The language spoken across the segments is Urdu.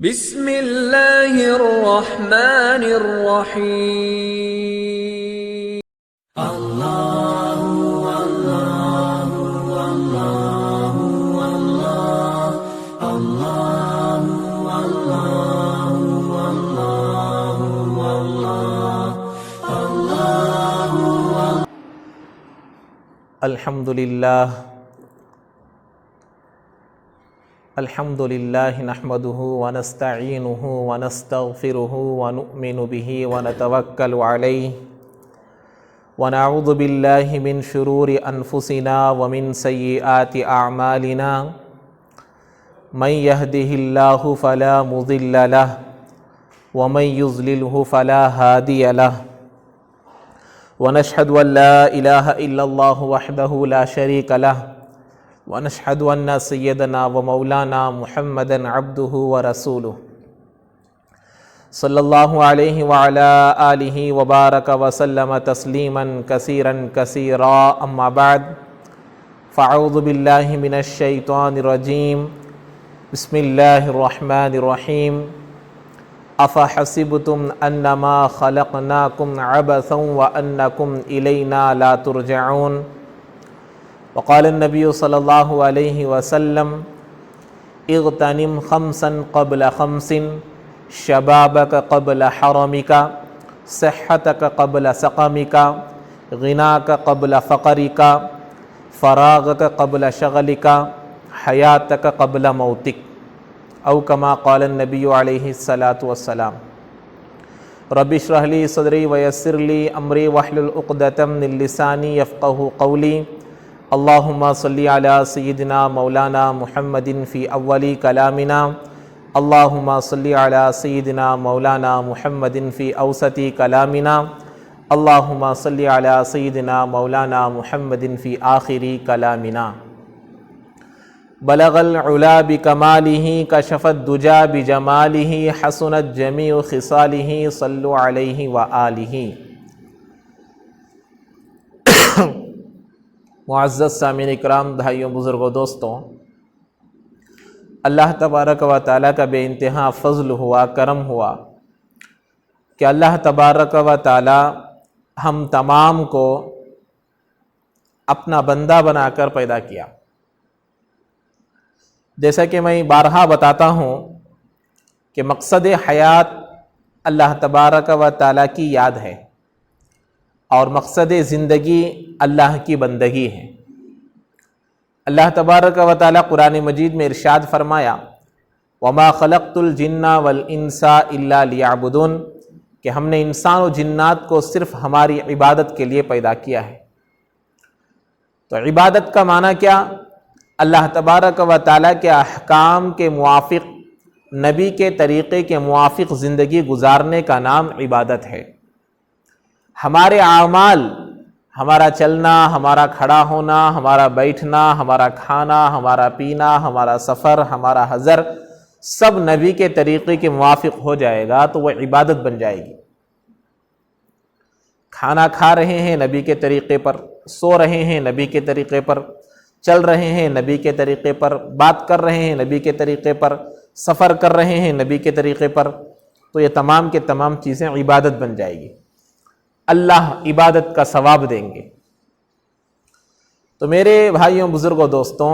بسم اللہ الرحمن الرحیم۔ الحمد للہ نحمده ونستعینه ونستغفره ونؤمن به ونتوکل علیہ ونعوذ باللہ من شرور انفسنا ومن سیئات اعمالنا من يهده اللہ فلا مضل له ومن يضلله فلا هادی له ونشهد ان لا الہ الا اللہ وحدہ لا شریک له ونشهد ان سیدنا ومولانا محمدا عبدہ ورسولہ صلی اللہ علیہ وعلی آلہ وبارک وسلم تسلیما کثیرا کثیرا، اما بعد فاعوذ باللہ من الشیطان الرجیم، بسم اللہ الرحمن الرحیم۔ افحسبتم انما خلقناکم عبثا وانکم الینا لا ترجعون۔ وقال النبی صلی اللہ علیہ وسلم اغتنم خمسا قبل خمس، شبابک قبل حرمک، صحتک قبل سقمک، غناک قبل فقرک، فراغک قبل شغلک، حیاتک قبل موتک، او کما قال النبی علیہ الصلاۃ والسلام۔ رب اشرح لی صدری ویسر لی امری واحلل عقدۃ من لسانی یفقہوا قولی۔ اللہم صلی علی سیدنا مولانا محمد فی اولی کلامنا، اللہم صلی علی سیدنا مولانا محمد فی اوسط کلامنا، اللہم صلی علی سیدنا مولانا محمد فی آخری کلامنا۔ بلغ العلا بکمالہ، کشف الدجا بجمالہ، حسنت جمیع خصالہ، صلوا علیہ وآلہ۔ معزز سامعین اکرام، بھائیوں، بزرگوں، دوستوں، اللہ تبارک و تعالیٰ کا بے انتہا فضل ہوا، کرم ہوا کہ اللہ تبارک و تعالیٰ ہم تمام کو اپنا بندہ بنا کر پیدا کیا۔ جیسا کہ میں بارہا بتاتا ہوں کہ مقصد حیات اللہ تبارک و تعالیٰ کی یاد ہے، اور مقصد زندگی اللہ کی بندگی ہے۔ اللہ تبارک و تعالیٰ قرآن مجید میں ارشاد فرمایا، وَمَا خَلَقْتُ الْجِنَّ وَالْإِنسَ إِلَّا لِيَعْبُدُونَ، کہ ہم نے انسان و جنات کو صرف ہماری عبادت کے لیے پیدا کیا ہے۔ تو عبادت کا معنی کیا؟ اللہ تبارک و تعالیٰ کے احکام کے موافق، نبی کے طریقے کے موافق زندگی گزارنے کا نام عبادت ہے۔ ہمارے اعمال، ہمارا چلنا، ہمارا کھڑا ہونا، ہمارا بیٹھنا، ہمارا کھانا، ہمارا پینا، ہمارا سفر، ہمارا حضر، سب نبی کے طریقے کے موافق ہو جائے گا تو وہ عبادت بن جائے گی۔ کھانا کھا رہے ہیں نبی کے طریقے پر، سو رہے ہیں نبی کے طریقے پر، چل رہے ہیں نبی کے طریقے پر، بات کر رہے ہیں نبی کے طریقے پر، سفر کر رہے ہیں نبی کے طریقے پر، تو یہ تمام کے تمام چیزیں عبادت بن جائے گی۔ اللہ عبادت کا ثواب دیں گے۔ تو میرے بھائیوں، بزرگوں، دوستوں،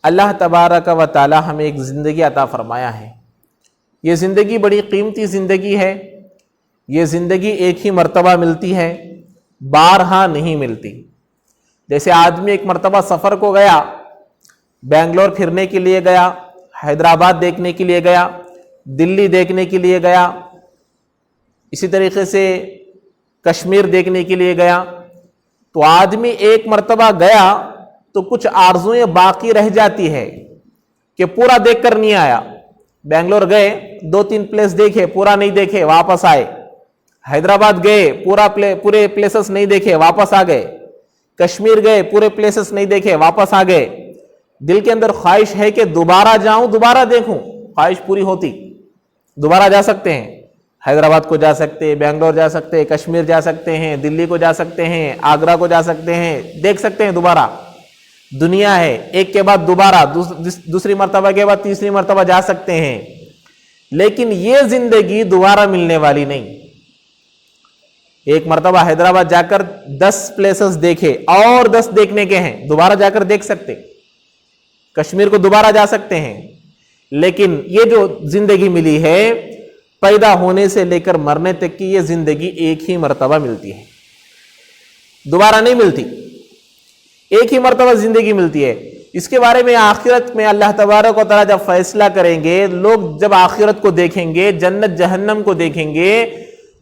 اللہ تبارک و تعالی ہمیں ایک زندگی عطا فرمایا ہے۔ یہ زندگی بڑی قیمتی زندگی ہے۔ یہ زندگی ایک ہی مرتبہ ملتی ہے، بارہا نہیں ملتی۔ جیسے آدمی ایک مرتبہ سفر کو گیا، بنگلور پھرنے کے لیے گیا، حیدرآباد دیکھنے کے لیے گیا، دلی دیکھنے کے لیے گیا، اسی طریقے سے کشمیر دیکھنے کے لیے گیا، تو آدمی ایک مرتبہ گیا تو کچھ آرزویں باقی رہ جاتی ہے کہ پورا دیکھ کر نہیں آیا۔ بنگلور گئے، 2-3 پلیس دیکھے، پورا نہیں دیکھے، واپس آئے۔ حیدرآباد گئے، پورے پلیسز نہیں دیکھے، واپس آ گئے۔ کشمیر گئے، پورے پلیسز نہیں دیکھے، واپس آ گئے۔ دل کے اندر خواہش ہے کہ دوبارہ جاؤں، دوبارہ دیکھوں، خواہش پوری ہوتی، دوبارہ جا سکتے ہیں، حیدرآباد کو جا سکتے، بنگلور جا سکتے، کشمیر جا سکتے ہیں، دلی کو جا سکتے ہیں، آگرہ کو جا سکتے ہیں، دیکھ سکتے ہیں دوبارہ۔ دنیا ہے، ایک کے بعد دوبارہ دوسری مرتبہ کے بعد تیسری مرتبہ جا سکتے ہیں، لیکن یہ زندگی دوبارہ ملنے والی نہیں. ایک مرتبہ حیدرآباد جا کر 10 پلیسز دیکھے اور 10 دیکھنے کے ہیں, دوبارہ جا کر دیکھ سکتے. کشمیر کو دوبارہ جا سکتے ہیں, لیکن یہ جو زندگی ملی ہے پیدا ہونے سے لے کر مرنے تک کی, یہ زندگی ایک ہی مرتبہ ملتی ہے, دوبارہ نہیں ملتی. ایک ہی مرتبہ زندگی ملتی ہے. اس کے بارے میں آخرت میں اللہ تبارک و تعالیٰ جب فیصلہ کریں گے, لوگ جب آخرت کو دیکھیں گے, جنت جہنم کو دیکھیں گے,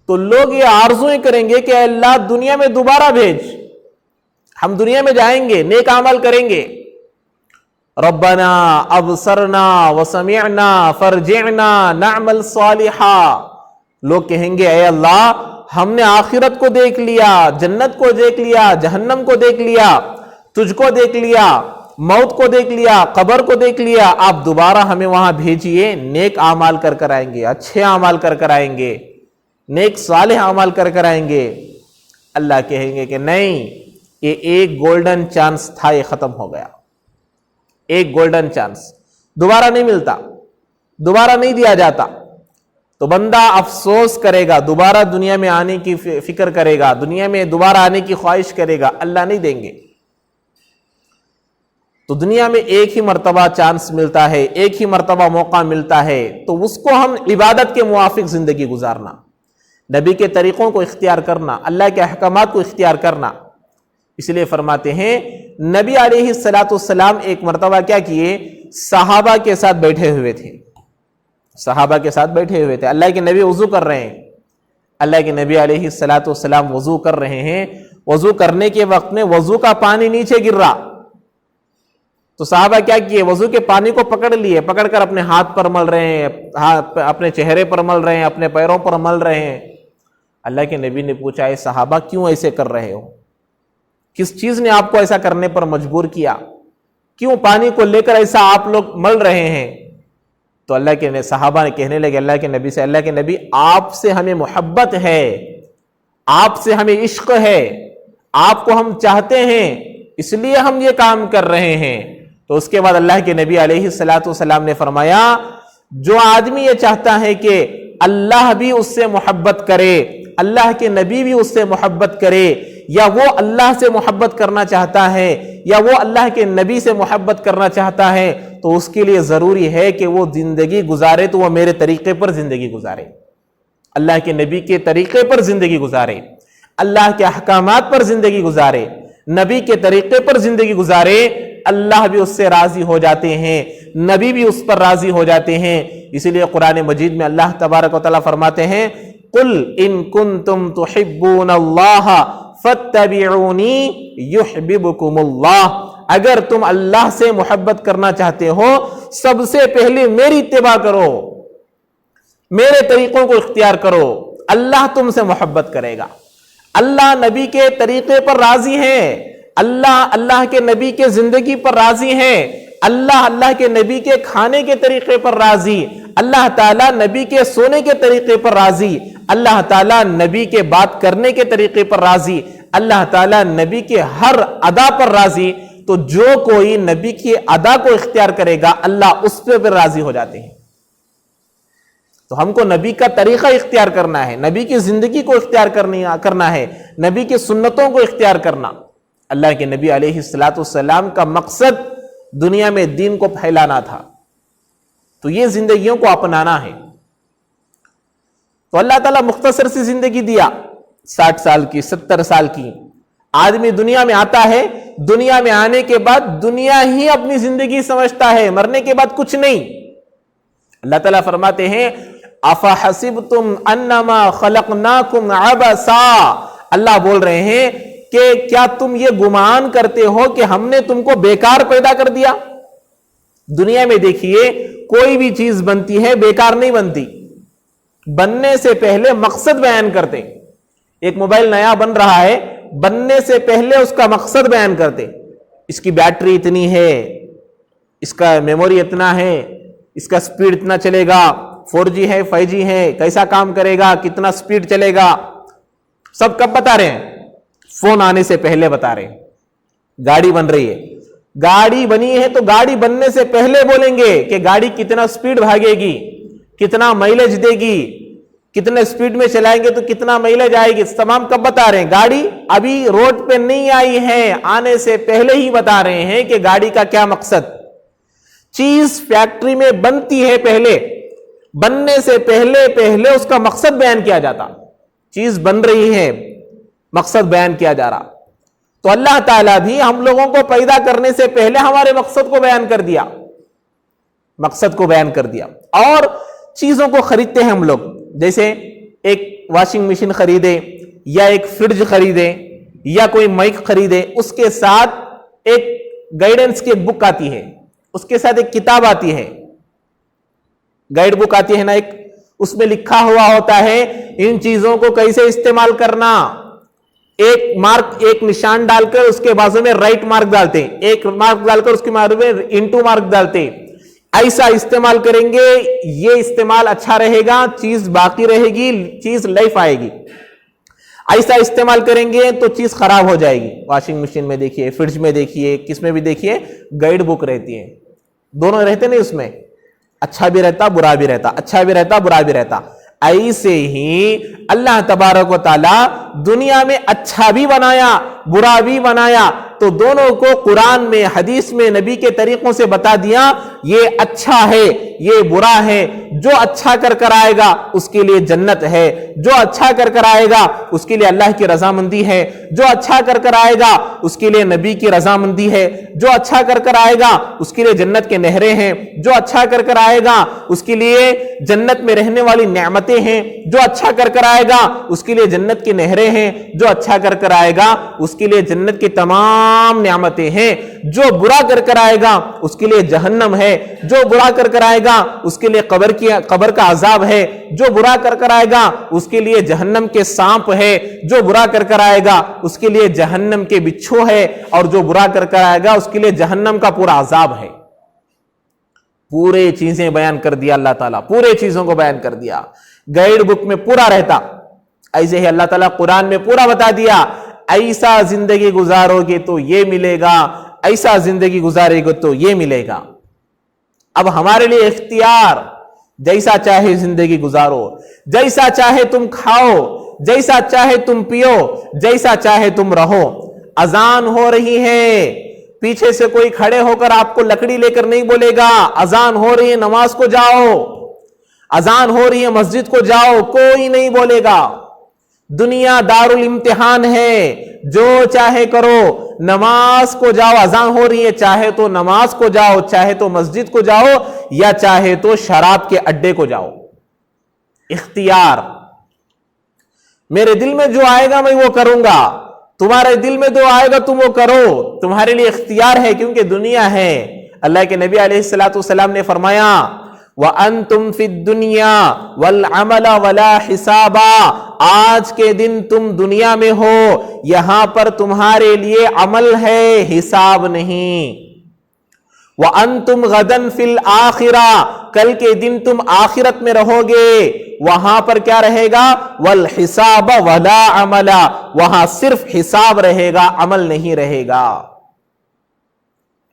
تو لوگ یہ آرزویں کریں گے کہ اللہ دنیا میں دوبارہ بھیج, ہم دنیا میں جائیں گے, نیک عمل کریں گے. ربنا ابصرنا وسمعنا فرجعنا نعمل صالحا. لوگ کہیں گے اے اللہ ہم نے آخرت کو دیکھ لیا, جنت کو دیکھ لیا, جہنم کو دیکھ لیا, تجھ کو دیکھ لیا, موت کو دیکھ لیا, قبر کو دیکھ لیا, آپ دوبارہ ہمیں وہاں بھیجئے, نیک اعمال کر کر آئیں گے, اچھے اعمال کر کر آئیں گے, نیک صالح اعمال کر کر آئیں گے. اللہ کہیں گے کہ نہیں, یہ ایک گولڈن چانس تھا, یہ ختم ہو گیا. ایک گولڈن چانس دوبارہ نہیں ملتا, دوبارہ نہیں دیا جاتا. تو بندہ افسوس کرے گا, دوبارہ دنیا میں آنے کی فکر کرے گا, دنیا میں دوبارہ آنے کی خواہش کرے گا, اللہ نہیں دیں گے. تو دنیا میں ایک ہی مرتبہ چانس ملتا ہے, ایک ہی مرتبہ موقع ملتا ہے, تو اس کو ہم عبادت کے موافق زندگی گزارنا, نبی کے طریقوں کو اختیار کرنا, اللہ کے احکامات کو اختیار کرنا. اس لیے فرماتے ہیں نبی علیہ السلام ایک مرتبہ کیا کیے, صحابہ کے ساتھ بیٹھے ہوئے تھے, صحابہ کے ساتھ بیٹھے ہوئے تھے. اللہ کے نبی وضو کر رہے ہیں, اللہ کے نبی علیہ السلام وضو کر رہے ہیں. وضو کرنے کے وقت میں وضو کا پانی نیچے گر رہا, تو صحابہ کیا کیے, وضو کے پانی کو پکڑ لیے, پکڑ کر اپنے ہاتھ پر مل رہے ہیں, اپنے چہرے پر مل رہے ہیں, اپنے پیروں پر مل رہے ہیں. اللہ کے نبی نے پوچھا اے صحابہ کیوں ایسے کر رہے ہو, کس چیز نے آپ کو ایسا کرنے پر مجبور کیا, کیوں پانی کو لے کر ایسا آپ لوگ مل رہے ہیں؟ تو اللہ کے صحابہ نے کہنے لگے اللہ کے نبی سے, اللہ کے نبی آپ سے ہمیں محبت ہے, آپ سے ہمیں عشق ہے, آپ کو ہم چاہتے ہیں, اس لیے ہم یہ کام کر رہے ہیں. تو اس کے بعد اللہ کے نبی علیہ السلام نے فرمایا جو آدمی یہ چاہتا ہے کہ اللہ بھی اس سے محبت کرے, اللہ کے نبی بھی اس سے محبت کرے, یا وہ اللہ سے محبت کرنا چاہتا ہے یا وہ اللہ کے نبی سے محبت کرنا چاہتا ہے, تو اس کے لیے ضروری ہے کہ وہ زندگی گزارے تو وہ میرے طریقے پر زندگی گزارے, اللہ کے نبی کے طریقے پر زندگی گزارے, اللہ کے احکامات پر زندگی گزارے, نبی کے طریقے پر زندگی گزارے. اللہ بھی اس سے راضی ہو جاتے ہیں, نبی بھی اس پر راضی ہو جاتے ہیں. اسی لیے قرآن مجید میں اللہ تبارک و تعالیٰ فرماتے ہیں قُلْ إِن كُنْتُمْ تُحِبُّونَ اللَّهَ فَاتَّبِعُونِي يُحْبِبُكُمُ اللَّهُ. اگر تم اللہ سے محبت کرنا چاہتے ہو سب سے پہلے میری اتباع کرو, میرے طریقوں کو اختیار کرو, اللہ تم سے محبت کرے گا. اللہ نبی کے طریقے پر راضی ہیں, اللہ کے نبی کے زندگی پر راضی ہیں, اللہ کے نبی کے کھانے کے طریقے پر راضی, اللہ تعالیٰ نبی کے سونے کے طریقے پر راضی, اللہ تعالیٰ نبی کے بات کرنے کے طریقے پر راضی, اللہ تعالیٰ نبی کے ہر ادا پر راضی. تو جو کوئی نبی کی ادا کو اختیار کرے گا اللہ اس پہ راضی ہو جاتے ہیں. تو ہم کو نبی کا طریقہ اختیار کرنا ہے, نبی کی زندگی کو اختیار کرنا ہے, نبی کی سنتوں کو اختیار کرنا. اللہ کے نبی علیہ السلام کا مقصد دنیا میں دین کو پھیلانا تھا, تو یہ زندگیوں کو اپنانا ہے. تو اللہ تعالیٰ مختصر سی زندگی دیا, 60 سال کی, 70 سال کی. آدمی دنیا میں آتا ہے, دنیا میں آنے کے بعد دنیا ہی اپنی زندگی سمجھتا ہے, مرنے کے بعد کچھ نہیں. اللہ تعالیٰ فرماتے ہیں اَفَحَسِبْتُمْ أَنَّمَا خَلَقْنَاكُمْ عَبَثًا. اللہ بول رہے ہیں کہ کیا تم یہ گمان کرتے ہو کہ ہم نے تم کو بیکار پیدا کر دیا؟ دنیا میں دیکھیے کوئی بھی چیز بنتی ہے بیکار نہیں بنتی, بننے سے پہلے مقصد بیان کرتے. ایک موبائل نیا بن رہا ہے, بننے سے پہلے اس کا مقصد بیان کرتے, اس کی بیٹری اتنی ہے, اس کا میموری اتنا ہے, اس کا سپیڈ اتنا چلے گا, 4G ہے 5G ہے, کیسا کام کرے گا, کتنا سپیڈ چلے گا, سب کب بتا رہے ہیں؟ فون آنے سے پہلے بتا رہے ہیں. گاڑی بن رہی ہے, گاڑی بنی ہے تو گاڑی بننے سے پہلے بولیں گے کہ گاڑی کتنا سپیڈ بھاگے گی, کتنا مائلیج دے گی، کتنے سپیڈ میں چلائیں گے تو کتنا مائلیج آئے گی، تمام کب بتا رہے ہیں؟ گاڑی ابھی روڈ پہ نہیں آئی ہے، آنے سے پہلے ہی بتا رہے ہیں کہ گاڑی کا کیا مقصد۔ چیز فیکٹری میں بنتی ہے، پہلے بننے سے پہلے اس کا مقصد بیان کیا جاتا، چیز بن رہی ہے، مقصد بیان کیا جا رہا۔ تو اللہ تعالیٰ بھی ہم لوگوں کو پیدا کرنے سے پہلے ہمارے مقصد کو بیان کر دیا، مقصد کو بیان کر دیا۔ اور چیزوں کو خریدتے ہیں ہم لوگ، جیسے ایک واشنگ مشین خریدے یا ایک فریج خریدے یا کوئی مائک خریدے، اس کے ساتھ ایک گائیڈنس کی ایک بک آتی ہے، اس کے ساتھ ایک کتاب آتی ہے، گائیڈ بک آتی ہے نا ایک، اس میں لکھا ہوا ہوتا ہے ان چیزوں کو کیسے استعمال کرنا۔ ایک مارک، ایک نشان ڈال کر اس کے بازو میں رائٹ مارک ڈالتے ہیں، ایک مارک ڈال کر اس کے بازو میں انٹو مارک ڈالتے ہیں۔ ایسا استعمال کریں گے، یہ استعمال اچھا رہے گا، چیز باقی رہے گی، چیز لائف آئے گی۔ ایسا استعمال کریں گے تو چیز خراب ہو جائے گی۔ واشنگ مشین میں دیکھیے، فریج میں دیکھیے، کس میں بھی دیکھیے گائیڈ بک رہتی ہے، دونوں رہتے نہیں اس میں، اچھا بھی رہتا برا بھی رہتا، اچھا بھی رہتا برا بھی رہتا۔ ایسے ہی اللہ تبارک و تعالی دنیا میں اچھا بھی بنایا برا بھی بنایا، تو دونوں کو قرآن میں حدیث میں نبی کے طریقوں سے بتا دیا، یہ اچھا ہے یہ برا ہے، جو اچھا کر کر آئے گا اس کے لیے جنت ہے، جو اچھا کر کر آئے گا اس کے لیے اللہ کی رضامندی ہے، جو اچھا کر کر آئے گا اس کے لیے نبی کی رضامندی ہے، جو اچھا کر کر آئے گا اس کے لیے جنت کے نہریں ہیں، جو اچھا کر کر آئے گا اس کے لیے جنت میں رہنے والی نعمتیں ہیں، جو اچھا کر کر آئے گا اس کے لیے جنت کی نہریں ہیں، جو اچھا کر کر آئے گا اس کے لیے جنت کی تمام نعمتیں ہیں، جو برا کر کر آئے گا اس کے لیے جہنم ہے، جو برا کر کر آئے گا اس کے لیے قبر کا عذاب ہے، جو برا کر کر آئے گا اس کے لیے جہنم کے سانپ ہے، جو برا کر کر آئے گا اس کے لیے جہنم کے بچھو ہے، اور جو برا کر کر آئے گا اس کے لیے جہنم کا پورا عذاب ہے۔ پورے چیزیں بیان کر دیا اللہ تعالیٰ، پورے چیزوں کو بیان کر دیا، گائیڈ بک میں پورا رہتا۔ ایسے ہی اللہ تعالیٰ قرآن میں پورا بتا دیا، ایسا زندگی گزارو گے تو یہ ملے گا، ایسا زندگی گزارے گے تو یہ ملے گا۔ اب ہمارے لیے اختیار، جیسا چاہے زندگی گزارو، جیسا چاہے تم کھاؤ، جیسا چاہے تم پیو، جیسا چاہے تم رہو۔ اذان ہو رہی ہے، پیچھے سے کوئی کھڑے ہو کر آپ کو لکڑی لے کر نہیں بولے گا اذان ہو رہی ہے نماز کو جاؤ، اذان ہو رہی ہے مسجد کو جاؤ، کوئی نہیں بولے گا۔ دنیا دارالامتحان ہے، جو چاہے کرو، نماز کو جاؤ، اذان ہو رہی ہے، چاہے تو نماز کو جاؤ، چاہے تو مسجد کو جاؤ، یا چاہے تو شراب کے اڈے کو جاؤ۔ اختیار، میرے دل میں جو آئے گا میں وہ کروں گا، تمہارے دل میں جو آئے گا تم وہ کرو، تمہارے لیے اختیار ہے، کیونکہ دنیا ہے۔ اللہ کے نبی علیہ السلام نے فرمایا وَأَنْتُمْ فِي الدُّنْيَا وَالْعَمَلَ وَلَا حِسَابًا، آج کے دن تم دنیا میں ہو، یہاں پر تمہارے لیے عمل ہے، حساب نہیں۔ وَأَنْتُمْ غَدًا فِي الْآخِرَةِ، کل کے دن تم آخرت میں رہو گے، وہاں پر کیا رہے گا؟ وَالْحِسَابَ وَلَا عَمَلَ، وہاں صرف حساب رہے گا، عمل نہیں رہے گا۔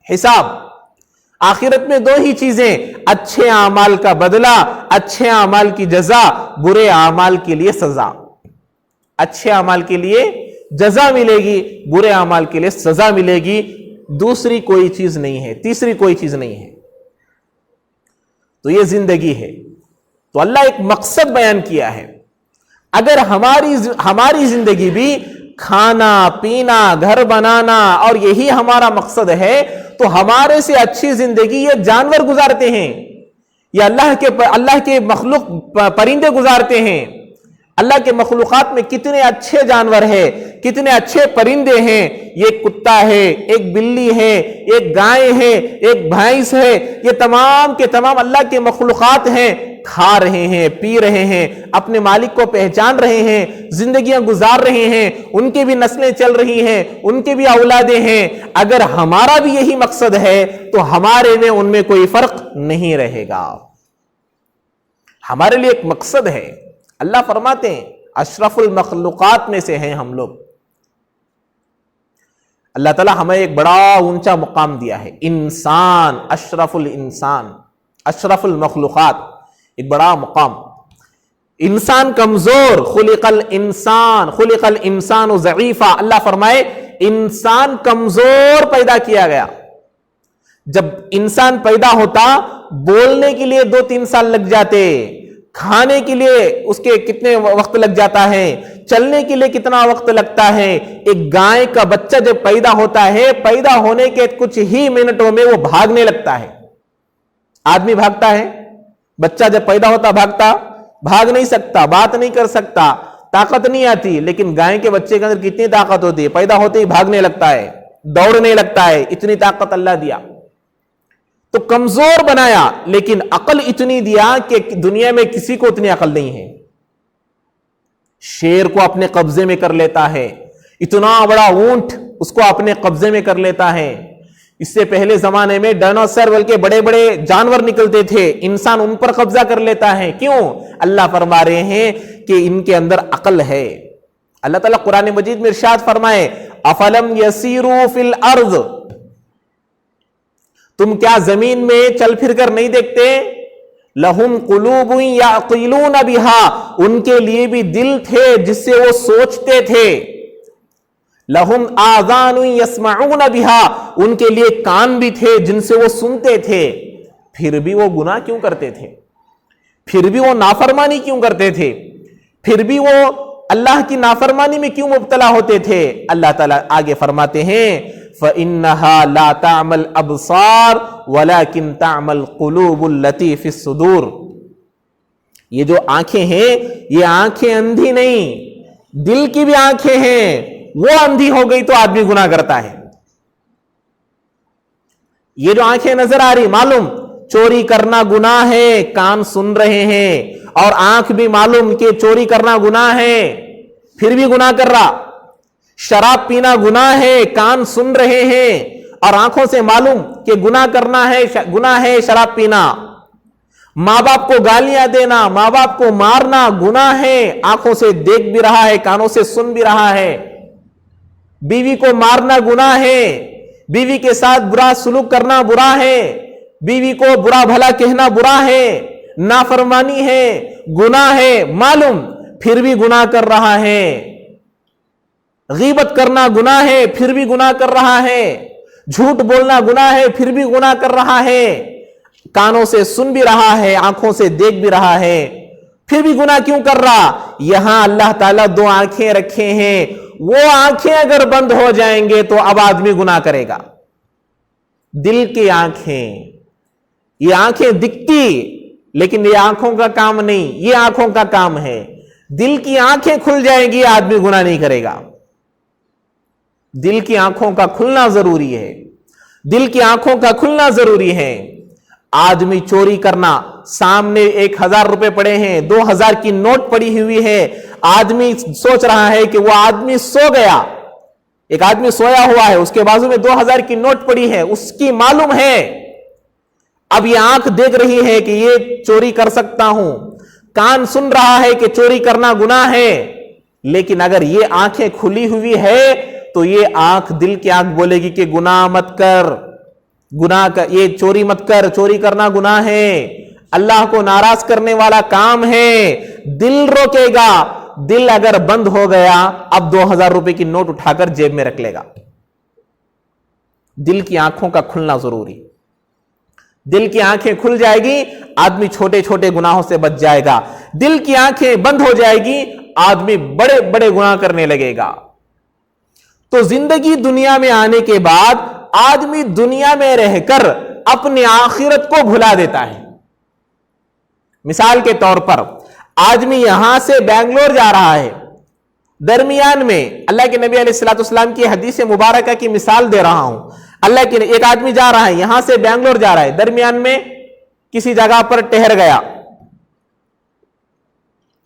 حساب، آخرت میں دو ہی چیزیں، اچھے اعمال کا بدلہ، اچھے اعمال کی جزا، برے اعمال کے لیے سزا۔ اچھے اعمال کے لیے جزا ملے گی، برے اعمال کے لیے سزا ملے گی، دوسری کوئی چیز نہیں ہے، تیسری کوئی چیز نہیں ہے۔ تو یہ زندگی ہے۔ تو اللہ ایک مقصد بیان کیا ہے۔ اگر ہماری زندگی بھی کھانا پینا گھر بنانا اور یہی ہمارا مقصد ہے، تو ہمارے سے اچھی زندگی یہ جانور گزارتے ہیں، یہ اللہ کے مخلوق پرندے گزارتے ہیں۔ اللہ کے مخلوقات میں کتنے اچھے جانور ہیں، کتنے اچھے پرندے ہیں، ایک کتا ہے، ایک بلی ہے، ایک گائے ہے، ایک بھینس ہے، یہ تمام کے تمام اللہ کے مخلوقات ہیں، کھا رہے ہیں، پی رہے ہیں، اپنے مالک کو پہچان رہے ہیں، زندگیاں گزار رہے ہیں، ان کی بھی نسلیں چل رہی ہیں، ان کی بھی اولادیں ہیں۔ اگر ہمارا بھی یہی مقصد ہے تو ہمارے میں ان میں کوئی فرق نہیں رہے گا۔ ہمارے لیے ایک مقصد ہے۔ اللہ فرماتے ہیں اشرف المخلوقات میں سے ہیں ہم لوگ۔ اللہ تعالیٰ ہمیں ایک بڑا اونچا مقام دیا ہے، انسان، اشرف الانسان، اشرف المخلوقات۔ ایک بڑا مقام. انسان کمزور، خلق الانسان ضعیفا، اللہ فرمائے انسان کمزور پیدا کیا گیا. جب انسان پیدا ہوتا بولنے کے لیے 2-3 سال لگ جاتے، کھانے کے لیے اس کے کتنے وقت لگ جاتا ہے، چلنے کے لیے کتنا وقت لگتا ہے. ایک گائے کا بچہ جب پیدا ہوتا ہے، پیدا ہونے کے کچھ ہی منٹوں میں وہ بھاگنے لگتا ہے. آدمی بھاگتا ہے، بچہ جب پیدا ہوتا بھاگتا، بھاگ نہیں سکتا، بات نہیں کر سکتا، طاقت نہیں آتی. لیکن گائے کے بچے کے اندر کتنی طاقت ہوتی ہے، پیدا ہوتے ہی بھاگنے لگتا ہے، دوڑنے لگتا ہے. اتنی طاقت اللہ دیا. تو کمزور بنایا، لیکن عقل اتنی دیا کہ دنیا میں کسی کو اتنی عقل نہیں ہے. شیر کو اپنے قبضے میں کر لیتا ہے، اتنا بڑا اونٹ اس کو اپنے قبضے میں کر لیتا ہے. اس سے پہلے زمانے میں ڈائنوسر بلکہ بڑے بڑے جانور نکلتے تھے، انسان ان پر قبضہ کر لیتا ہے. کیوں؟ اللہ فرما رہے ہیں کہ ان کے اندر عقل ہے. اللہ تعالیٰ قرآن مجید میں ارشاد فرمائے افلم یسیروا فی الارض، تم کیا زمین میں چل پھر کر نہیں دیکھتے؟ لہم قلوب یعقلون بہا، ان کے لیے بھی دل تھے جس سے وہ سوچتے تھے. لہم آذان یسمعون بہا، ان کے لیے کان بھی تھے جن سے وہ سنتے تھے. پھر بھی وہ گناہ کیوں کرتے تھے؟ پھر بھی وہ نافرمانی کیوں کرتے تھے؟ پھر بھی وہ اللہ کی نافرمانی میں کیوں مبتلا ہوتے تھے؟ اللہ تعالیٰ آگے فرماتے ہیں فَإِنَّهَا لَا تَعْمَى الْأَبْصَارُ وَلَكِنْ تَعْمَى الْقُلُوبُ الَّتِي فِي الصُّدُورِ. یہ جو آنکھیں ہیں، یہ آنکھیں اندھی نہیں، دل کی بھی آنکھیں ہیں. وہ اندھی ہو گئی تو آدمی گناہ کرتا ہے. یہ جو آنکھیں نظر آ رہی، معلوم چوری کرنا گناہ ہے، کان سن رہے ہیں، اور آنکھ بھی معلوم کہ چوری کرنا گناہ ہے، پھر بھی گناہ کر رہا. شراب پینا گناہ ہے، کان سن رہے ہیں اور آنکھوں سے معلوم کہ گناہ کرنا ہے، گناہ ہے شراب پینا. ماں باپ کو گالیاں دینا، ماں باپ کو مارنا گناہ ہے، آنکھوں سے دیکھ بھی رہا ہے، کانوں سے سن بھی رہا ہے. بیوی کو مارنا گناہ ہے، بیوی کے ساتھ برا سلوک کرنا برا ہے، بیوی کو برا بھلا کہنا برا ہے، نافرمانی ہے، گناہ ہے، معلوم پھر بھی گناہ کر رہا ہے. غیبت کرنا گناہ ہے، پھر بھی گناہ کر رہا ہے. جھوٹ بولنا گناہ ہے، پھر بھی گناہ کر رہا ہے. کانوں سے سن بھی رہا ہے، آنکھوں سے دیکھ بھی رہا ہے، پھر بھی گناہ کیوں کر رہا؟ یہاں اللہ تعالیٰ 2 آنکھیں رکھے ہیں، وہ آنکھیں اگر بند ہو جائیں گے تو اب آدمی گناہ کرے گا. دل کی آنکھیں، یہ آنکھیں دکھتی لیکن یہ آنکھوں کا کام نہیں، یہ آنکھوں کا کام ہے. دل کی آنکھیں کھل جائیں گی، آدمی گناہ نہیں کرے گا. دل کی آنکھوں کا کھلنا ضروری ہے، دل کی آنکھوں کا کھلنا ضروری ہے. آدمی چوری کرنا، سامنے 1000 روپے پڑے ہیں، 2000 کی نوٹ پڑی ہوئی ہے، آدمی سوچ رہا ہے کہ وہ آدمی سو گیا. ایک آدمی سویا ہوا ہے، اس کے بازو میں 2000 کی نوٹ پڑی ہے، اس کی معلوم ہے. اب یہ آنکھ دیکھ رہی ہے کہ یہ چوری کر سکتا ہوں، کان سن رہا ہے کہ چوری کرنا گناہ ہے. لیکن اگر یہ آنکھیں کھلی ہوئی ہے تو یہ آنکھ، دل کی آنکھ بولے گی کہ گناہ مت کر، گناہ کا یہ چوری مت کر، چوری کرنا گناہ ہے، اللہ کو ناراض کرنے والا کام ہے. دل روکے گا. دل اگر بند ہو گیا، اب 2000 روپے کی نوٹ اٹھا کر جیب میں رکھ لے گا. دل کی آنکھوں کا کھلنا ضروری. دل کی آنکھیں کھل جائے گی، آدمی چھوٹے چھوٹے گناہوں سے بچ جائے گا. دل کی آنکھیں بند ہو جائے گی، آدمی بڑے بڑے گناہ کرنے لگے گا. تو زندگی دنیا میں آنے کے بعد آدمی دنیا میں رہ کر اپنی آخرت کو بھلا دیتا ہے. مثال کے طور پر آدمی یہاں سے بنگلور جا رہا ہے، درمیان میں اللہ کے نبی علیہ الصلوۃ والسلام کی حدیث مبارکہ کی مثال دے رہا ہوں. اللہ کے ایک آدمی جا رہا ہے، یہاں سے بنگلور جا رہا ہے، درمیان میں کسی جگہ پر ٹھہر گیا،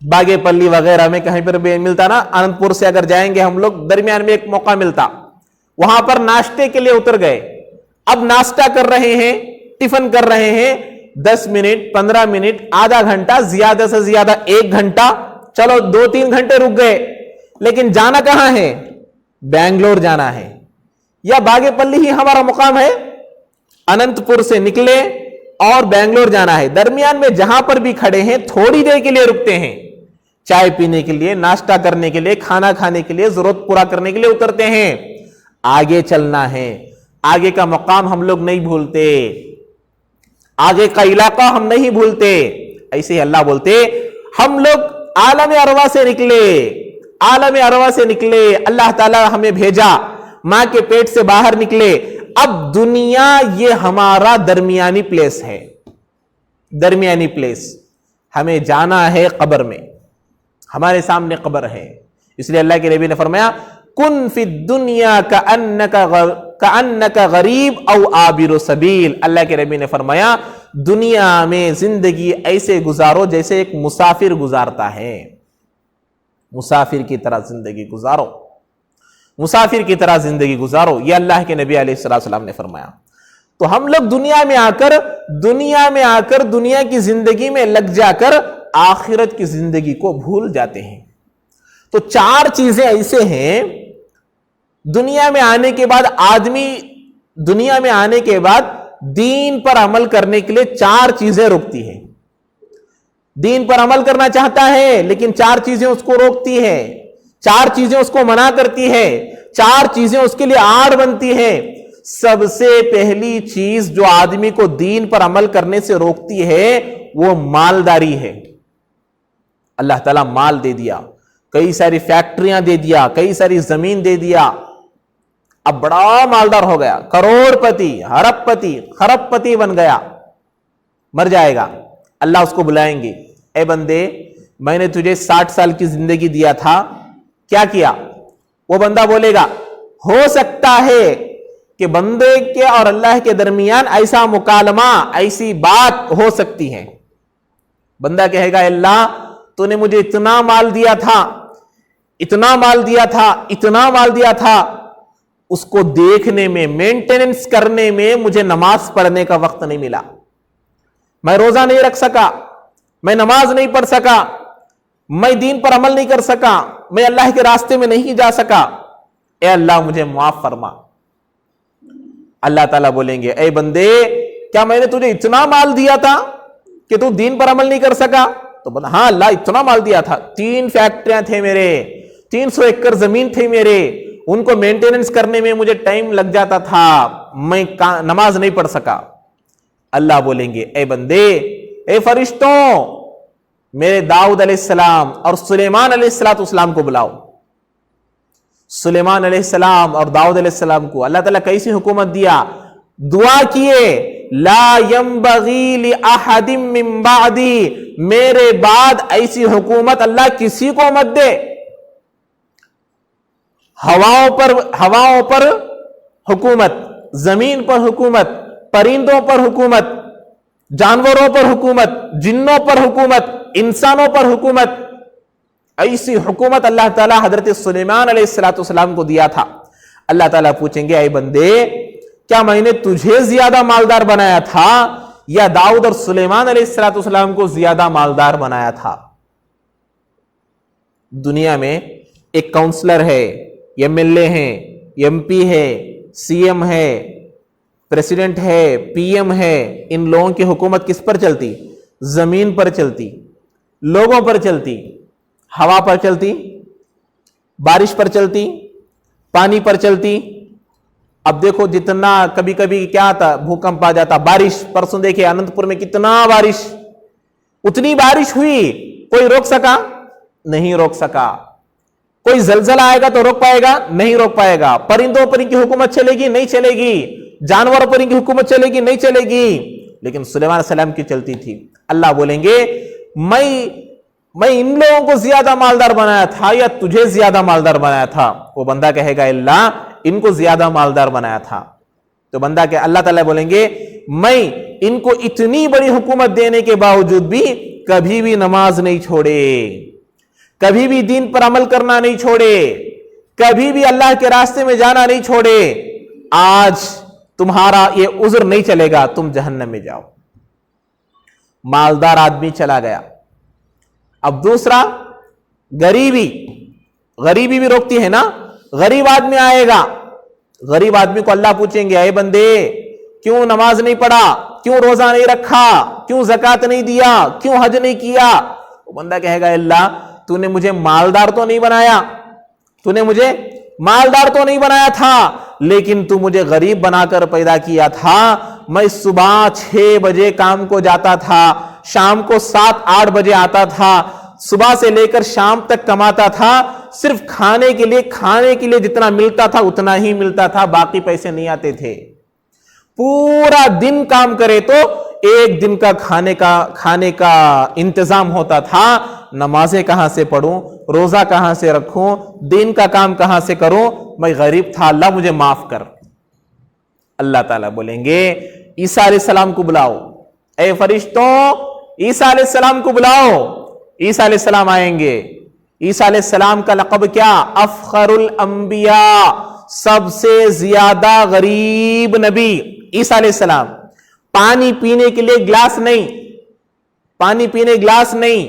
باغے پلی وغیرہ میں کہیں پر بھی ملتا نا، اننت پور سے اگر جائیں گے ہم لوگ، درمیان میں ایک موقع ملتا، وہاں پر ناشتے کے لیے اتر گئے. اب ناشتہ کر رہے ہیں، ٹفن کر رہے ہیں، 10 منٹ 15 منٹ آدھا گھنٹہ، زیادہ سے زیادہ 1 گھنٹہ، چلو 2-3 گھنٹے رک گئے. لیکن جانا کہاں ہے؟ بنگلور جانا ہے، یا باغے پلی ہی ہمارا مقام ہے. اننت پور سے نکلے، اور بنگلور جانا ہے، درمیان میں جہاں پر بھی کھڑے ہیں تھوڑی دیر کے لیے رکتے ہیں، چائے پینے کے لیے، ناشتہ کرنے کے لیے، کھانا کھانے کے لیے، ضرورت پورا کرنے کے لیے اترتے ہیں۔ آگے چلنا ہے، آگے کا مقام ہم لوگ نہیں بھولتے، آگے کا علاقہ ہم نہیں بھولتے۔ ایسے ہی اللہ بولتے ہم لوگ عالم ارواح سے نکلے، عالم ارواح سے نکلے، اللہ تعالیٰ ہمیں بھیجا، ماں کے پیٹ سے باہر نکلے، اب دنیا یہ ہمارا درمیانی پلیس ہے، درمیانی پلیس، ہمیں جانا ہے قبر میں، ہمارے سامنے قبر ہے۔ اس لیے اللہ کے نبی نے فرمایا کن فی الدنیا کأنک غریب او عابر سبیل، اللہ کے نبی نے فرمایا دنیا میں زندگی ایسے گزارو جیسے ایک مسافر گزارتا ہے، مسافر کی طرح زندگی گزارو، مسافر کی طرح زندگی گزارو، یہ اللہ کے نبی علیہ السلام نے فرمایا۔ تو ہم لوگ دنیا میں آ کر دنیا کی زندگی میں لگ جا کر آخرت کی زندگی کو بھول جاتے ہیں۔ تو چار چیزیں ایسے ہیں دنیا میں آنے کے بعد آدمی، دنیا میں آنے کے بعد دین پر عمل کرنے کے لیے چار چیزیں روکتی ہیں۔ دین پر عمل کرنا چاہتا ہے لیکن چار چیزیں اس کو روکتی ہے، چار چیزیں اس کو منع کرتی ہے، چار چیزیں اس کے لیے آڑ بنتی ہے۔ سب سے پہلی چیز جو آدمی کو دین پر عمل کرنے سے روکتی ہے وہ مالداری ہے۔ اللہ تعالیٰ مال دے دیا، کئی ساری فیکٹریاں دے دیا، کئی ساری زمین دے دیا، اب بڑا مالدار ہو گیا، کروڑ پتی، ارب پتی، خرب پتی بن گیا، مر جائے گا۔ اللہ اس کو بلائیں گے، اے بندے میں نے تجھے 60 سال کی زندگی دیا تھا، کیا کیا؟ وہ بندہ بولے گا ہو سکتا ہے کہ بندے کے اور اللہ کے درمیان ایسا مکالمہ، ایسی بات ہو سکتی ہے۔ بندہ کہے گا اللہ تو نے مجھے اتنا مال دیا تھا، اتنا مال دیا تھا، اتنا مال دیا تھا، اس کو دیکھنے میں، مینٹیننس کرنے میں مجھے نماز پڑھنے کا وقت نہیں ملا، میں روزہ نہیں رکھ سکا، میں نماز نہیں پڑھ سکا، میں دین پر عمل نہیں کر سکا، میں اللہ کے راستے میں نہیں جا سکا، اے اللہ مجھے معاف فرما۔ اللہ تعالیٰ بولیں گے اے بندے کیا میں نے تجھے اتنا مال دیا تھا کہ تو دین پر عمل نہیں کر سکا؟ تو بندہ ہاں اللہ اتنا مال دیا تھا، 3 فیکٹریاں تھے میرے، 300 ایکڑ زمین تھی میرے، ان کو مینٹیننس کرنے میں مجھے ٹائم لگ جاتا تھا، میں نماز نہیں پڑھ سکا۔ اللہ بولیں گے اے بندے، اے فرشتوں میرے داؤد علیہ السلام اور سلیمان علیہ السلام کو بلاؤ۔ سلیمان علیہ السلام اور داؤد علیہ السلام کو اللہ تعالیٰ کیسی حکومت دیا؟ دعا کیے لا ينبغی لأحد من بعدی، میرے بعد ایسی حکومت اللہ کسی کو مت دے۔ ہواؤں پر حکومت، زمین پر حکومت، پرندوں پر حکومت، جانوروں پر حکومت، جنوں پر حکومت، انسانوں پر حکومت، ایسی حکومت اللہ تعالیٰ حضرت سلیمان علیہ السلام کو دیا تھا۔ اللہ تعالیٰ پوچھیں گے اے بندے کیا میں نے تجھے زیادہ مالدار بنایا تھا یا داؤد اور سلیمان علیہ السلام کو زیادہ مالدار بنایا تھا؟ دنیا میں ایک کاؤنسلر ہے، ایم ایل اے ہیں، ایم پی ہے، سی ایم ہے، پریسیڈنٹ ہے، پی ایم ہے، ان لوگوں کی حکومت کس پر چلتی؟ زمین پر چلتی، لوگوں پر چلتی، ہوا پر چلتی، بارش پر چلتی، پانی پر چلتی۔ اب دیکھو جتنا کبھی کبھی کیا آتا، بھوکمپ آ جاتا، بارش، پرسوں دیکھے اننت پور میں کتنا بارش، اتنی بارش ہوئی، کوئی روک سکا؟ نہیں روک سکا۔ کوئی زلزلہ آئے گا تو روک پائے گا؟ نہیں روک پائے گا۔ پرندوں پر ان کی حکومت چلے گی؟ نہیں چلے گی۔ جانوروں پر ان کی حکومت چلے گی؟ نہیں چلے گی۔ لیکن سلیمان علیہ السلام کی چلتی تھی۔ اللہ بولیں گے میں ان لوگوں کو زیادہ مالدار بنایا تھا یا تجھے زیادہ مالدار بنایا تھا؟ وہ بندہ کہے گا اللہ ان کو زیادہ مالدار بنایا تھا۔ تو بندہ کہ اللہ تعالیٰ بولیں گے میں ان کو اتنی بڑی حکومت دینے کے باوجود بھی کبھی بھی نماز نہیں چھوڑے، کبھی بھی دین پر عمل کرنا نہیں چھوڑے، کبھی بھی اللہ کے راستے میں جانا نہیں چھوڑے، آج تمہارا یہ عذر نہیں چلے گا، تم جہنم میں جاؤ۔ مالدار آدمی چلا گیا۔ اب دوسرا غریبی بھی روکتی ہے نا۔ غریب آدمی آئے گا، غریب آدمی کو اللہ پوچھیں گے اے بندے کیوں نماز نہیں پڑھا؟ کیوں روزہ نہیں رکھا, کیوں زکات نہیں دیا, کیوں حج نہیں کیا؟ وہ بندہ کہے گا اللہ تو نے مجھے مالدار تو نہیں بنایا, تو نے مجھے مالدار تو نہیں بنایا تھا, لیکن تو مجھے غریب بنا کر پیدا کیا تھا. میں صبح 6 بجے کام کو جاتا تھا, شام کو 7-8 بجے آتا تھا, صبح سے لے کر شام تک کماتا تھا, صرف کھانے کے لیے جتنا ملتا تھا اتنا ہی ملتا تھا, باقی پیسے نہیں آتے تھے. پورا دن کام کرے تو ایک دن کا کھانے کا انتظام ہوتا تھا. نمازیں کہاں سے پڑھوں, روزہ کہاں سے رکھوں, دین کا کام کہاں سے کروں؟ میں غریب تھا, اللہ مجھے معاف کر. اللہ تعالیٰ بولیں گے عیسیٰ علیہ السلام کو بلاؤ, اے فرشتوں عیسیٰ علیہ السلام کو بلاؤ. عیسیٰ علیہ السلام آئیں گے. عیسیٰ علیہ السلام کا لقب کیا؟ افخر الانبیاء, سب سے زیادہ غریب نبی عیسیٰ علیہ السلام. پانی پینے کے لیے گلاس نہیں,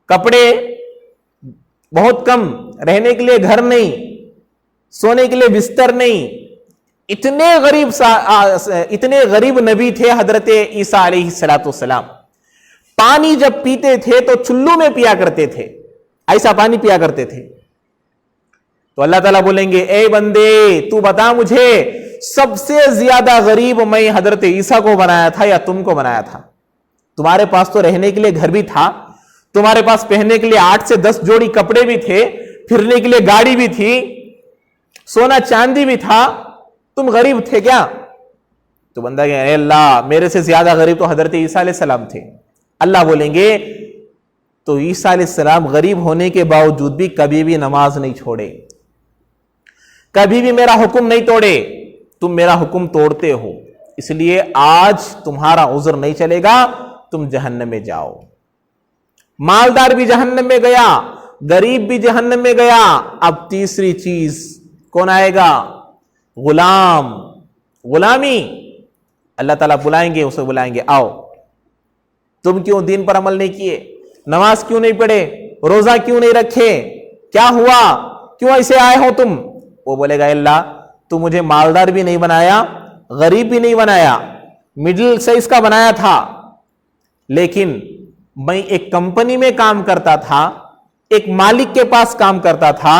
کپڑے بہت کم, رہنے کے لیے گھر نہیں, سونے کے لیے بستر نہیں. اتنے غریب نبی تھے حضرت عیسیٰ علیہ السلام. پانی جب پیتے تھے تو چلو میں پیا کرتے تھے, ایسا پانی پیا کرتے تھے. تو اللہ تعالیٰ بولیں گے اے بندے تو بتا مجھے سب سے زیادہ غریب میں حضرت عیسیٰ کو بنایا تھا یا تم کو بنایا تھا؟ تمہارے پاس تو رہنے کے لیے گھر بھی تھا, تمہارے پاس پہننے کے لیے 8 سے 10 جوڑی کپڑے بھی تھے, پھرنے کے لیے گاڑی بھی تھی, سونا چاندی بھی تھا, تم غریب تھے کیا؟ تو بندہ کہ اے اللہ میرے سے زیادہ غریب تو حضرت عیسیٰ علیہ السلام تھے. اللہ بولیں گے تو عیسیٰ علیہ السلام غریب ہونے کے باوجود بھی کبھی بھی نماز نہیں چھوڑے, کبھی بھی میرا حکم نہیں توڑے. تم میرا حکم توڑتے ہو, اس لیے آج تمہارا عذر نہیں چلے گا, تم جہنم میں جاؤ. مالدار بھی جہنم میں گیا, غریب بھی جہنم میں گیا. اب تیسری چیز کون آئے گا؟ غلامی. اللہ تعالیٰ بلائیں گے, اسے بلائیں گے آؤ تم کیوں دین پر عمل نہیں کیے, نماز کیوں نہیں پڑھے, روزہ کیوں نہیں رکھے, کیا ہوا, کیوں ایسے آئے ہو تم؟ وہ بولے گا اللہ تو مجھے مالدار بھی نہیں بنایا, غریب بھی نہیں بنایا, مڈل سائز کا بنایا تھا, لیکن میں ایک کمپنی میں کام کرتا تھا, ایک مالک کے پاس کام کرتا تھا.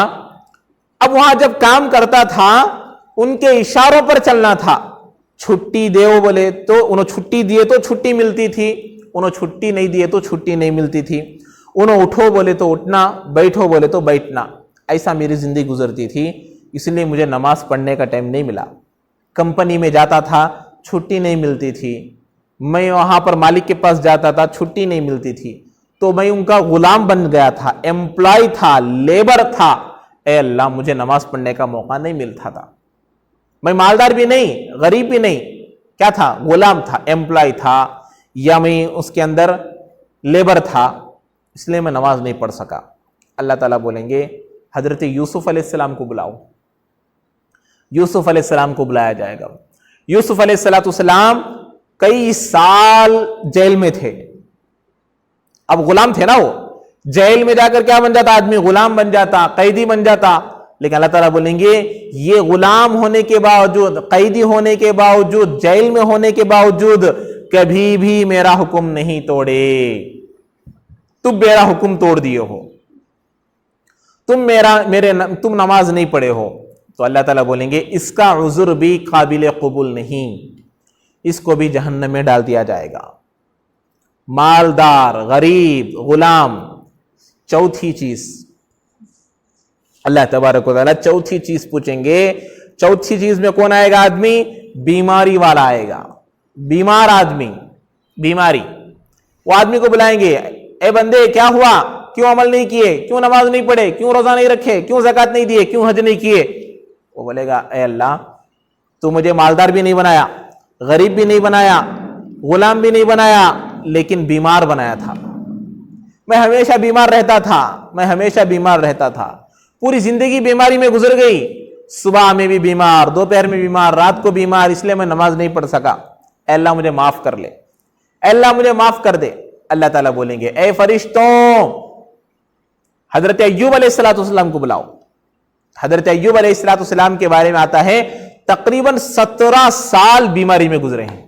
اب وہاں جب کام کرتا تھا ان کے اشاروں پر چلنا تھا. چھٹی دیو بولے تو انہوں چھٹی دیے تو چھٹی ملتی تھی, انہوں چھٹی نہیں دیے تو چھٹی نہیں ملتی تھی. انہوں اٹھو بولے تو اٹھنا, بیٹھو بولے تو بیٹھنا. ایسا میری زندگی گزرتی تھی, اس لیے مجھے نماز پڑھنے کا ٹائم نہیں ملا. کمپنی میں جاتا تھا, چھٹی نہیں ملتی تھی. میں وہاں پر مالک کے پاس جاتا تھا, چھٹی نہیں ملتی تھی. تو میں ان کا غلام بن گیا تھا, امپلائی تھا, لیبر تھا. اے اللہ مجھے نماز پڑھنے کا موقع نہیں ملتا تھا. میں مالدار بھی نہیں, غریب بھی نہیں, کیا تھا؟ غلام تھا, امپلائی تھا, یا میں اس کے اندر لیبر تھا, اس لیے میں نماز نہیں پڑھ سکا. اللہ تعالیٰ بولیں گے حضرت یوسف علیہ السلام کو بلاؤ. یوسف علیہ السلام کو بلایا جائے گا. یوسف علیہ السلام کئی سال جیل میں تھے. اب غلام تھے نا, وہ جیل میں جا کر کیا بن جاتا آدمی؟ غلام بن جاتا, قیدی بن جاتا. لیکن اللہ تعالیٰ بولیں گے یہ غلام ہونے کے باوجود, قیدی ہونے کے باوجود, جیل میں ہونے کے باوجود کبھی بھی میرا حکم نہیں توڑے. تم میرا حکم توڑ دیے ہو, تم نماز نہیں پڑھے ہو. تو اللہ تعالیٰ بولیں گے اس کا عذر بھی قابل قبول نہیں, اس کو بھی جہنم میں ڈال دیا جائے گا. مالدار, غریب, غلام. چوتھی چیز اللہ تبارک و تعالیٰ چوتھی چیز پوچھیں گے. چوتھی چیز میں کون آئے گا آدمی؟ بیماری والا آئے گا. بیمار آدمی, بیماری. وہ آدمی کو بلائیں گے اے بندے کیا ہوا, کیوں عمل نہیں کیے, کیوں نماز نہیں پڑھے, کیوں روزہ نہیں رکھے, کیوں زکات نہیں دیے, کیوں حج نہیں کیے؟ وہ بولے گا اے اللہ تو مجھے مالدار بھی نہیں بنایا, غریب بھی نہیں بنایا, غلام بھی نہیں بنایا, لیکن بیمار بنایا تھا. میں ہمیشہ بیمار رہتا تھا, پوری زندگی بیماری میں گزر گئی. صبح میں بھی بیمار, دوپہر میں بیمار, رات کو بیمار, اس لیے میں نماز نہیں پڑھ سکا. اے اللہ مجھے معاف کر لے, اے اللہ مجھے معاف کر دے. اللہ تعالیٰ بولیں گے اے فرشتوں حضرت ایوب علیہ السلام کو بلاؤ. حضرت ایوب علیہ السلام کے بارے میں آتا ہے تقریباً 17 سال بیماری میں گزرے ہیں.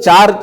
4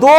2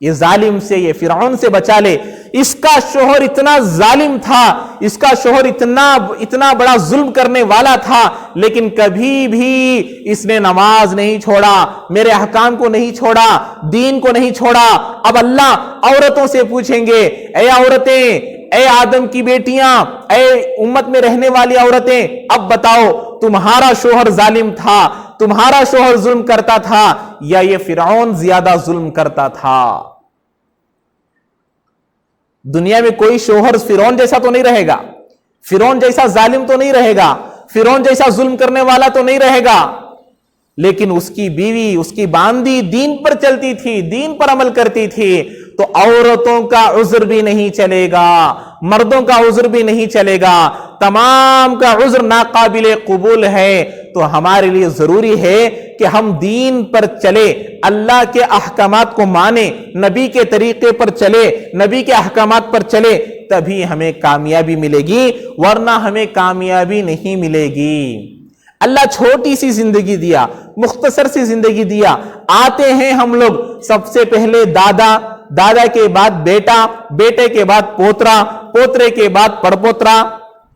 یہ ظالم سے، یہ فرعون سے بچا لے. اس کا شوہر اتنا ظالم تھا، اس کا شوہر اتنا بڑا ظلم کرنے والا تھا، لیکن کبھی بھی اس نے نماز نہیں چھوڑا، میرے احکام کو نہیں چھوڑا، دین کو نہیں چھوڑا. اب اللہ عورتوں سے پوچھیں گے، اے عورتیں، اے آدم کی بیٹیاں، اے امت میں رہنے والی عورتیں، اب بتاؤ تمہارا شوہر ظالم تھا، تمہارا شوہر ظلم کرتا تھا، یا یہ فرعون زیادہ ظلم کرتا تھا؟ دنیا میں کوئی شوہر فرعون جیسا تو نہیں رہے گا، فرعون جیسا ظالم تو نہیں رہے گا، فرعون جیسا ظلم کرنے والا تو نہیں رہے گا، لیکن اس کی بیوی، اس کی باندی دین پر چلتی تھی، دین پر عمل کرتی تھی، تو عورتوں کا عذر بھی نہیں چلے گا، مردوں کا عذر بھی نہیں چلے گا، تمام کا عذر ناقابل قبول ہے. تو ہمارے لیے ضروری ہے کہ ہم دین پر چلے، اللہ کے احکامات کو مانے، نبی کے طریقے پر چلے، نبی کے احکامات پر چلے، تبھی ہمیں کامیابی ملے گی، ورنہ ہمیں کامیابی نہیں ملے گی. اللہ چھوٹی سی زندگی دیا، مختصر سی زندگی دیا. آتے ہیں ہم لوگ سب سے پہلے دادا، دادا کے بعد بیٹا، بیٹے کے بعد پوترا، پوترے کے بعد پڑپوترا.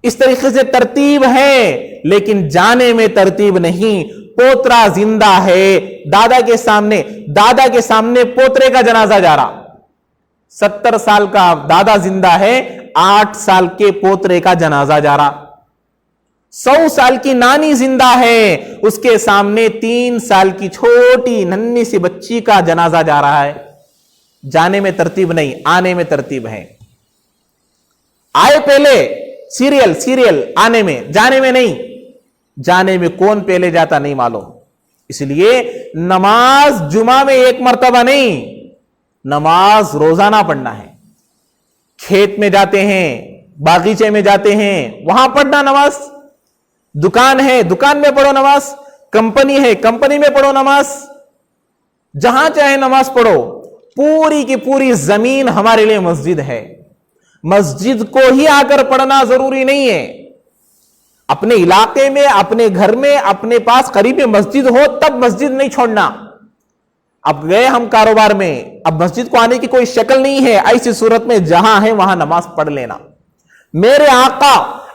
اس طریقے سے ترتیب ہے، لیکن جانے میں ترتیب نہیں. پوترا زندہ ہے، دادا کے سامنے پوترے کا جنازہ جا رہا. 70 سال کا دادا زندہ ہے، 8 سال کے پوترے کا جنازہ جا رہا. 100 سال کی نانی زندہ ہے، اس کے سامنے 3 سال کی چھوٹی ننھی سی بچی کا جنازہ جا رہا ہے. جانے میں ترتیب نہیں، آنے میں ترتیب ہے. آئے پہلے سیریل آنے میں، جانے میں نہیں. جانے میں کون پہلے جاتا نہیں معلوم. اس لیے نماز جمعہ میں ایک مرتبہ نہیں، نماز روزانہ پڑھنا ہے. کھیت میں جاتے ہیں، باغیچے میں جاتے ہیں، وہاں پڑھنا نماز. دکان ہے، دکان میں پڑھو نماز. کمپنی ہے، کمپنی میں پڑھو نماز. جہاں چاہے نماز پڑھو. پوری کی پوری زمین ہمارے لیے مسجد ہے. مسجد کو ہی آ کر پڑھنا ضروری نہیں ہے. اپنے علاقے میں، اپنے گھر میں، اپنے پاس قریب مسجد ہو تب مسجد نہیں چھوڑنا. اب گئے ہم کاروبار میں، اب مسجد کو آنے کی کوئی شکل نہیں ہے، ایسی صورت میں جہاں ہے وہاں نماز پڑھ لینا. میرے آقا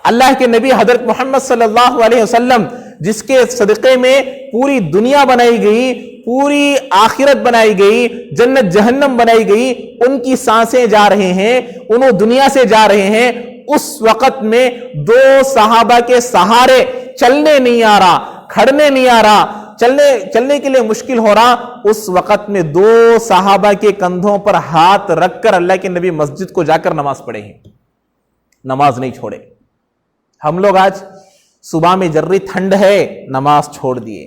اللہ کے نبی حضرت محمد صلی اللہ علیہ وسلم، جس کے صدقے میں پوری دنیا بنائی گئی، پوری آخرت بنائی گئی، جنت جہنم بنائی گئی، ان کی سانسیں جا رہے ہیں، انہوں دنیا سے جا رہے ہیں. اس وقت میں 2 صحابہ کے سہارے چلنے نہیں آ رہا، کھڑنے نہیں آ رہا، چلنے کے لیے مشکل ہو رہا. اس وقت میں 2 صحابہ کے کندھوں پر ہاتھ رکھ کر اللہ کے نبی مسجد کو جا کر نماز پڑھے ہیں، نماز نہیں چھوڑے. ہم لوگ آج صبح میں جرری ٹھنڈ ہے، نماز چھوڑ دیے،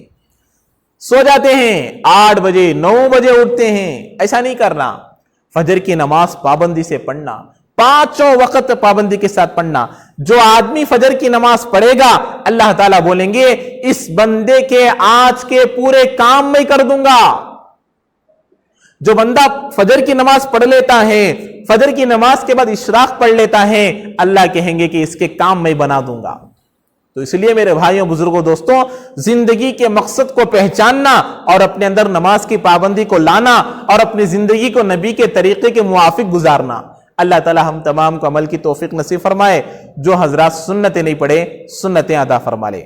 سو جاتے ہیں، 8 بجے 9 بجے اٹھتے ہیں. ایسا نہیں کرنا. فجر کی نماز پابندی سے پڑھنا، 5 وقت پابندی کے ساتھ پڑھنا. جو آدمی فجر کی نماز پڑھے گا، اللہ تعالیٰ بولیں گے اس بندے کے آج کے پورے کام میں کر دوں گا. جو بندہ فجر کی نماز پڑھ لیتا ہے، فجر کی نماز کے بعد اشراق پڑھ لیتا ہے، اللہ کہیں گے کہ اس کے کام میں بنا دوں گا. تو اس لیے میرے بھائیوں، بزرگوں، دوستوں، زندگی کے مقصد کو پہچاننا اور اپنے اندر نماز کی پابندی کو لانا اور اپنی زندگی کو نبی کے طریقے کے موافق گزارنا. اللہ تعالی ہم تمام کو عمل کی توفیق نصیب فرمائے. جو حضرات سنتیں نہیں پڑھے، سنتیں ادا فرما لے.